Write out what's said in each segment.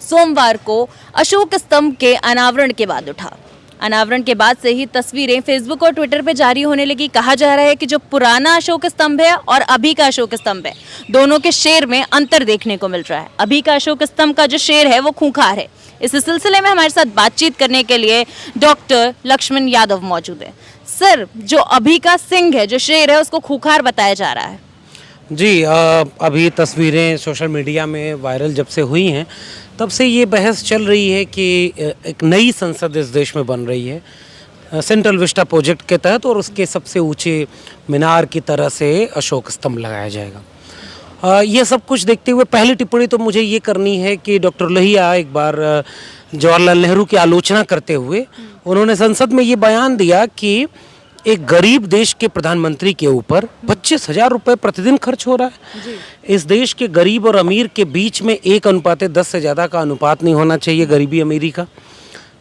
सोमवार को अशोक स्तंभ के अनावरण के बाद उठा। अनावरण के बाद से ही तस्वीरें फेसबुक और ट्विटर पे जारी होने लगी। कहा जा रहा है कि जो पुराना अशोक स्तंभ है और अभी का अशोक स्तंभ है, दोनों के शेर में अंतर देखने को मिल रहा है। अभी का अशोक स्तंभ का जो शेर है वो खूंखार है। इस सिलसिले में हमारे साथ बातचीत करने के लिए डॉक्टर लक्ष्मण यादव मौजूद है। सर, जो अभी का सिंह है, जो शेर है, उसको खूंखार बताया जा रहा है। जी, अभी तस्वीरें सोशल मीडिया में वायरल जब से हुई हैं तब से ये बहस चल रही है कि एक नई संसद इस देश में बन रही है सेंट्रल विस्टा प्रोजेक्ट के तहत, और उसके सबसे ऊंचे मीनार की तरह से अशोक स्तंभ लगाया जाएगा। ये सब कुछ देखते हुए पहली टिप्पणी तो मुझे ये करनी है कि डॉक्टर लोहिया एक बार जवाहरलाल नेहरू की आलोचना करते हुए उन्होंने संसद में ये बयान दिया कि एक गरीब देश के प्रधानमंत्री के ऊपर 25,000 रुपये प्रतिदिन खर्च हो रहा है। इस देश के गरीब और अमीर के बीच में 1:10 से ज़्यादा का अनुपात नहीं होना चाहिए गरीबी अमीरी का।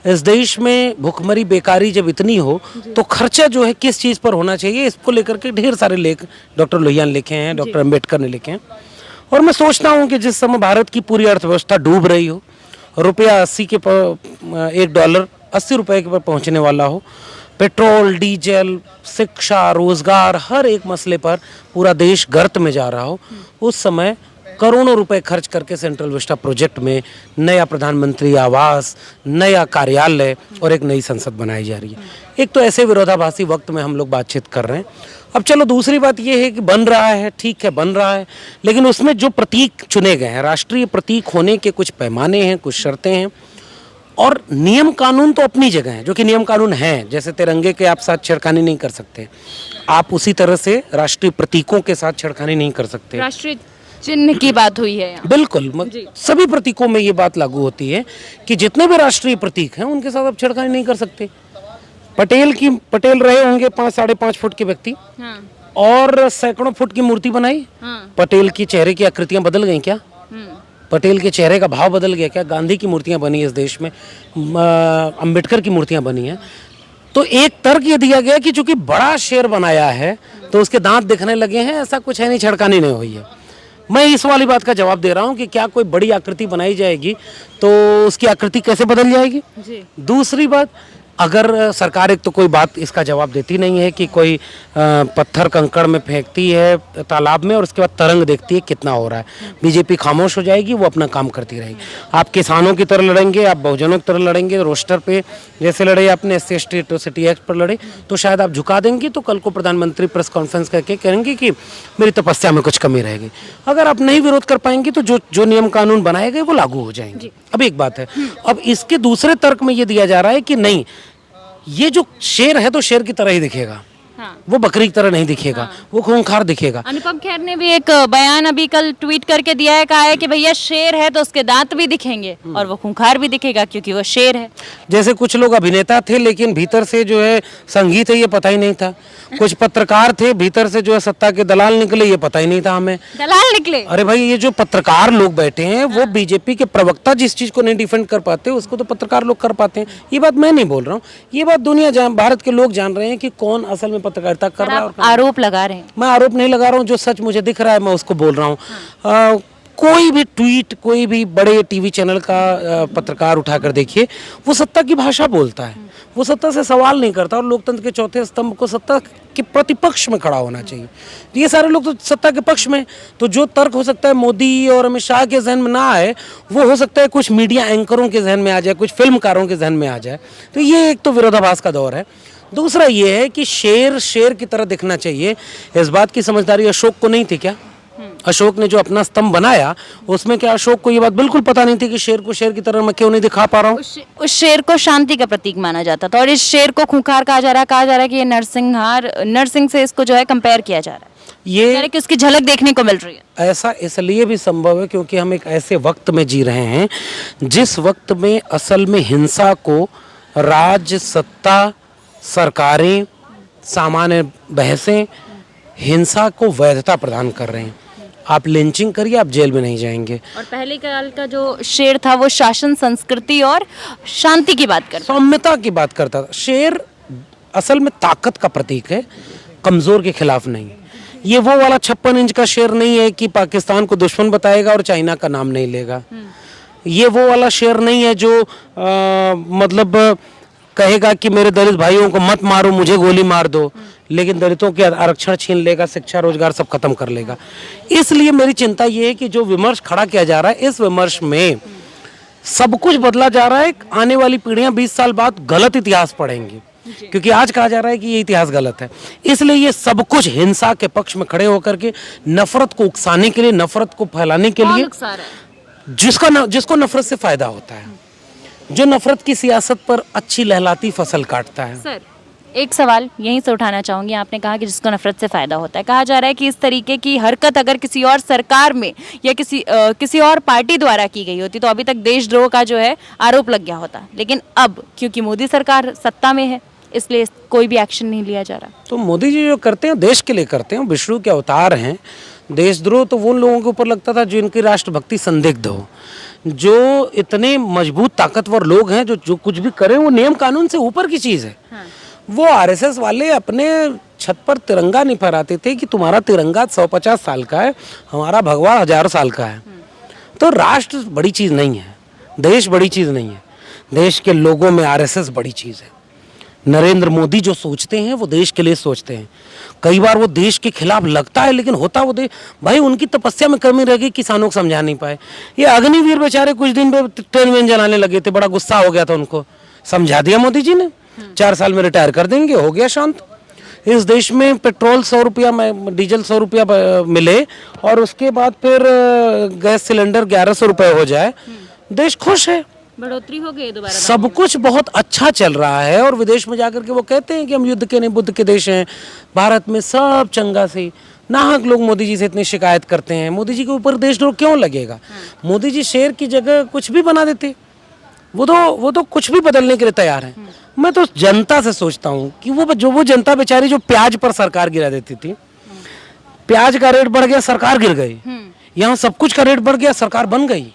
इस देश में भुखमरी बेकारी जब इतनी हो तो खर्चा जो है किस चीज़ पर होना चाहिए, इसको लेकर के ढेर सारे लेख डॉक्टर लोहिया ने लिखे हैं, डॉक्टर अम्बेडकर ने लिखे हैं। और मैं सोचता हूँ कि जिस समय भारत की पूरी अर्थव्यवस्था डूब रही हो, रुपया 80 के $1 80 रुपये के पर पहुँचने वाला हो, पेट्रोल, डीजल, शिक्षा, रोजगार, हर एक मसले पर पूरा देश गर्त में जा रहा हो, उस समय करोड़ों रुपए खर्च करके सेंट्रल विस्टा प्रोजेक्ट में नया प्रधानमंत्री आवास, नया कार्यालय और एक नई संसद बनाई जा रही है। एक तो ऐसे विरोधाभासी वक्त में हम लोग बातचीत कर रहे हैं। अब चलो, दूसरी बात यह है कि बन रहा है, ठीक है, बन रहा है, लेकिन उसमें जो प्रतीक चुने गए हैं, राष्ट्रीय प्रतीक होने के कुछ पैमाने हैं, कुछ शर्तें हैं, और नियम कानून तो अपनी जगह है, जो कि नियम कानून हैं। जैसे तिरंगे के आप साथ छेड़खानी नहीं कर सकते, आप उसी तरह से राष्ट्रीय प्रतीकों के साथ छेड़खानी नहीं कर सकते। राष्ट्रीय चिन्ह की बात हुई है यहाँ। बिल्कुल, सभी प्रतीकों में ये बात लागू होती है कि जितने भी राष्ट्रीय प्रतीक हैं उनके साथ आप छेड़खानी नहीं कर सकते। पटेल रहे होंगे 5-5.5 फुट के व्यक्ति, हाँ। और सैकड़ों फुट की मूर्ति बनाई। हाँ। पटेल की चेहरे की आकृतियां बदल गई क्या? पटेल के चेहरे का भाव बदल गया क्या? गांधी की मूर्तियां बनी इस देश में, अंबेडकर की मूर्तियां बनी हैं। तो एक तर्क ये दिया गया कि चूंकि बड़ा शेर बनाया है तो उसके दांत दिखने लगे हैं, ऐसा कुछ है नहीं, छेड़खानी नहीं हुई है। मैं इस वाली बात का जवाब दे रहा हूं कि क्या कोई बड़ी आकृति बनाई जाएगी तो उसकी आकृति कैसे बदल जाएगी? दूसरी बात, अगर सरकार एक तो कोई बात इसका जवाब देती नहीं है कि कोई पत्थर कंकड़ में फेंकती है तालाब में और उसके बाद तरंग देखती है कितना हो रहा है, बीजेपी खामोश हो जाएगी, वो अपना काम करती रहेगी। आप किसानों की तरह लड़ेंगे, आप बहुजनों की तरह लड़ेंगे, रोस्टर पे जैसे लड़े आपने, SC/ST एट्रोसिटी एक्ट पर लड़े, तो शायद आप झुका देंगे, तो कल को प्रधानमंत्री प्रेस कॉन्फ्रेंस करके कहेंगे कि मेरी तपस्या में कुछ कमी रहेगी। अगर आप नहीं विरोध कर पाएंगे तो जो नियम कानून बनाए गए वो लागू हो जाएंगे। अब एक बात है, अब इसके दूसरे तर्क में ये दिया जा रहा है कि नहीं, ये जो शेर है तो शेर की तरह ही दिखेगा, हाँ। वो बकरी की तरह नहीं दिखेगा, हाँ। वो खूंखार दिखेगा। अनुपम खेर ने भी एक बयान अभी कल ट्वीट करके दिया है, कहा है कि भैया शेर है तो उसके दांत भी दिखेंगे और वो खूंखार भी दिखेगा क्योंकि वो शेर है। जैसे कुछ लोग अभिनेता थे लेकिन भीतर से जो है संगीत है ये पता ही नहीं था, कुछ पत्रकार थे भीतर से जो है सत्ता के दलाल निकले, ये पता ही नहीं था हमें। दलाल निकले? अरे भाई, ये जो पत्रकार लोग बैठे हैं वो बीजेपी के प्रवक्ता जिस चीज को नहीं डिफेंड कर पाते उसको तो पत्रकार लोग कर पाते हैं। ये बात मैं नहीं बोल रहा हूँ, ये बात दुनिया भारत के लोग जान रहे हैं कि कौन असल में पत्रकारिता कर रहा है। आरोप लगा रहे हैं? मैं आरोप नहीं लगा रहा हूँ, जो सच मुझे दिख रहा है मैं उसको बोल रहा हूँ। कोई भी ट्वीट, कोई भी बड़े टीवी चैनल का पत्रकार उठाकर देखिए, वो सत्ता की भाषा बोलता है, वो सत्ता से सवाल नहीं करता। और लोकतंत्र के चौथे स्तंभ को सत्ता के प्रतिपक्ष में खड़ा होना चाहिए। ये सारे लोग तो सत्ता के पक्ष में, तो जो तर्क हो सकता है मोदी और अमित शाह के जहन में ना आए, वो हो सकता है कुछ मीडिया एंकरों के जहन में आ जाए, कुछ फिल्मकारों के जहन में आ जाए। तो ये एक तो विरोधाभास का दौर है। दूसरा ये है कि शेर की तरह दिखना चाहिए, इस बात की समझदारी अशोक को नहीं थी क्या? अशोक ने जो अपना स्तंभ बनाया उसमें क्या अशोक को ये बात बिल्कुल पता नहीं थी कि शेर को शेर की तरह मैं क्यों नहीं दिखा पा रहा हूँ? उस शेर को शांति का प्रतीक माना जाता था और इस शेर को खूंखार कहा जा रहा है कि ये नरसिंह से इसको जो है कंपेयर किया जा रहा है, ये कि उसकी झलक देखने को मिल रही है। ऐसा इसलिए भी संभव है क्योंकि हम एक ऐसे वक्त में जी रहे हैं जिस वक्त में असल में हिंसा को राज्य, सत्ता, सरकारें, सामान्य बहसें हिंसा को वैधता प्रदान कर रहे हैं। आप लिंचिंग करिए, आप जेल में नहीं जाएंगे। और पहले काल का जो शेर था वो शासन, संस्कृति और शांति की बात करता, सौम्यता की बात करता था। शेर असल में ताकत का प्रतीक है, कमजोर के खिलाफ नहीं। ये वो वाला 56 इंच का शेर नहीं है कि पाकिस्तान को दुश्मन बताएगा और चाइना का नाम नहीं लेगा। ये वो वाला शेर नहीं है जो मतलब कहेगा कि मेरे दलित भाइयों को मत मारो, मुझे गोली मार दो, लेकिन दलितों के आरक्षण छीन लेगा, शिक्षा रोजगार सब खत्म कर लेगा। इसलिए मेरी चिंता ये है कि जो विमर्श खड़ा किया जा रहा है, इस विमर्श में सब कुछ बदला जा रहा है। आने वाली पीढ़ियां 20 साल बाद गलत इतिहास पढ़ेंगी, क्योंकि आज कहा जा रहा है कि ये इतिहास गलत है। इसलिए ये सब कुछ हिंसा के पक्ष में खड़े होकर के नफरत को उकसाने के लिए, नफरत को फैलाने के लिए, जिसको नफरत से फायदा होता है, जो नफरत की सियासत पर अच्छी लहलाती फसल काटता है। सर, एक सवाल यहीं से उठाना चाहूंगी। आपने कहा कि जिसको नफरत से फायदा होता है, कहा जा रहा है कि इस तरीके की हरकत अगर किसी और सरकार में या किसी और पार्टी द्वारा की गई होती तो अभी तक देशद्रोह का जो है आरोप लग गया होता, लेकिन अब क्योंकि मोदी सरकार सत्ता में है इसलिए कोई भी एक्शन नहीं लिया जा रहा। तो मोदी जी जो करते हैं देश के लिए करते हैं, विष्णु के अवतार हैं। देशद्रोह तो वो लोगों के ऊपर लगता था जिनकी राष्ट्रभक्ति संदिग्ध हो, जो इतने मजबूत ताकतवर लोग हैं जो कुछ भी करें वो नियम कानून से ऊपर की चीज़ है। हाँ। वो आरएसएस वाले अपने छत पर तिरंगा नहीं फहराते थे कि तुम्हारा तिरंगा 150 साल का है, हमारा भगवा 1000 साल का है। तो राष्ट्र बड़ी चीज़ नहीं है, देश बड़ी चीज़ नहीं है, देश के लोगों में आरएसएस बड़ी चीज़ है। नरेंद्र मोदी जो सोचते हैं वो देश के लिए सोचते हैं। कई बार वो देश के खिलाफ लगता है, लेकिन होता वो देश, भाई उनकी तपस्या में कमी रह गई, किसानों को समझा नहीं पाए। ये अग्निवीर बेचारे कुछ दिन पे ट्रेन में जलाने लगे थे, बड़ा गुस्सा हो गया था उनको, समझा दिया मोदी जी ने, 4 साल में रिटायर कर देंगे, हो गया शांत। इस देश में पेट्रोल 100 रुपया में, डीजल 100 रुपया मिले और उसके बाद फिर गैस सिलेंडर 1100 रुपये हो जाए, देश खुश है, बढ़ोतरी हो गई दोबारा, सब कुछ बहुत अच्छा चल रहा है। और विदेश में जाकर के वो कहते हैं कि हम युद्ध के नहीं बुद्ध के देश हैं, भारत में सब चंगा से। नाहक लोग मोदी जी से इतनी शिकायत करते हैं, मोदी जी के ऊपर देशद्रोह क्यों लगेगा? मोदी जी शेर की जगह कुछ भी बना देते, वो तो कुछ भी बदलने के लिए तैयार हैं। मैं तो जनता से सोचता हूँ कि वो जनता बेचारी जो प्याज पर सरकार गिरा देती थी, प्याज का रेट बढ़ गया, सरकार गिर गई। यहाँ सब कुछ का रेट बढ़ गया, सरकार बन गई।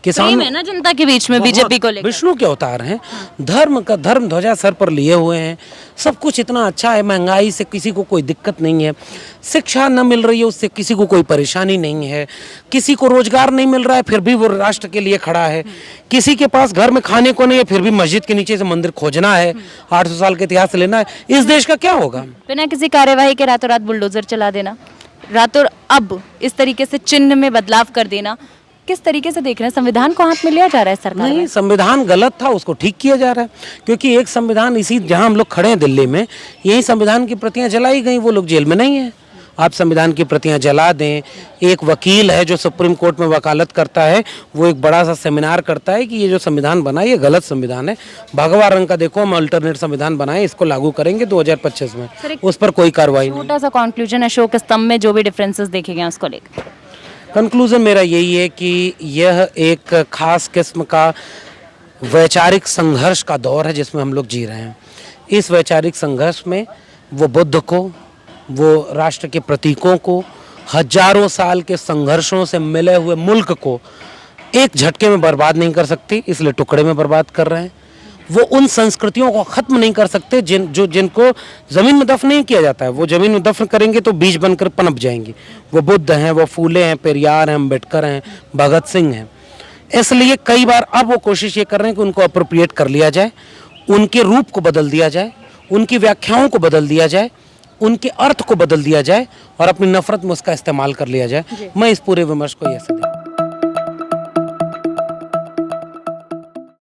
किसान है ना जनता के बीच में बीजेपी को लेकर। विष्णु के अवतार हैं, धर्म ध्वजा सर पर लिए हुए हैं, सब कुछ इतना अच्छा है, महंगाई से किसी को कोई दिक्कत नहीं है, शिक्षा न मिल रही है उससे किसी को कोई परेशानी नहीं है, किसी को रोजगार नहीं मिल रहा है फिर भी वो राष्ट्र के लिए खड़ा है, किसी के पास घर में खाने को नहीं है फिर भी मस्जिद के नीचे से मंदिर खोजना है, 800 साल का इतिहास लेना है। इस देश का क्या होगा? बिना किसी कार्यवाही के रातों रात बुलडोजर चला देना, रातों अब इस तरीके से चिन्ह में बदलाव कर देना, किस तरीके से देख रहे हैं? संविधान को हाथ में लिया जा रहा है सरकार नहीं, में? संविधान गलत था, उसको ठीक किया जा रहा है। क्योंकि एक संविधान इसी जहां हम लोग खड़े हैं दिल्ली में, यही संविधान की प्रतियां जलाई गई, वो लोग जेल में नहीं है। आप संविधान की प्रतियां जला दें। एक वकील है जो सुप्रीम कोर्ट में वकालत करता है, वो एक बड़ा सा सेमिनार करता है कि ये जो संविधान बना ये गलत संविधान है, भगवा रंग का देखो, हम अल्टरनेट संविधान बनाए, इसको लागू करेंगे 2025 में। उस पर कोई कार्रवाई नहीं। छोटा सा कंक्लूजन, अशोक स्तंभ में जो भी डिफरेंसेस देखे गए उसको लेकर कंक्लूजन मेरा यही है कि यह एक खास किस्म का वैचारिक संघर्ष का दौर है जिसमें हम लोग जी रहे हैं। इस वैचारिक संघर्ष में वो बुद्ध को, वो राष्ट्र के प्रतीकों को, हजारों साल के संघर्षों से मिले हुए मुल्क को एक झटके में बर्बाद नहीं कर सकते, इसलिए टुकड़े में बर्बाद कर रहे हैं। वो उन संस्कृतियों को ख़त्म नहीं कर सकते जिनको ज़मीन में दफन नहीं किया जाता है। वो ज़मीन में दफन करेंगे तो बीज बनकर पनप जाएंगे। वो बुद्ध हैं, वो फूले हैं, पेरियार हैं, अम्बेडकर हैं, भगत सिंह हैं। इसलिए कई बार अब वो कोशिश ये कर रहे हैं कि उनको अप्रोप्रिएट कर लिया जाए, उनके रूप को बदल दिया जाए, उनकी व्याख्याओं को बदल दिया जाए, उनके अर्थ को बदल दिया जाए और अपनी नफरत में उसका इस्तेमाल कर लिया जाए। मैं इस पूरे विमर्श को ऐसे देखता हूं।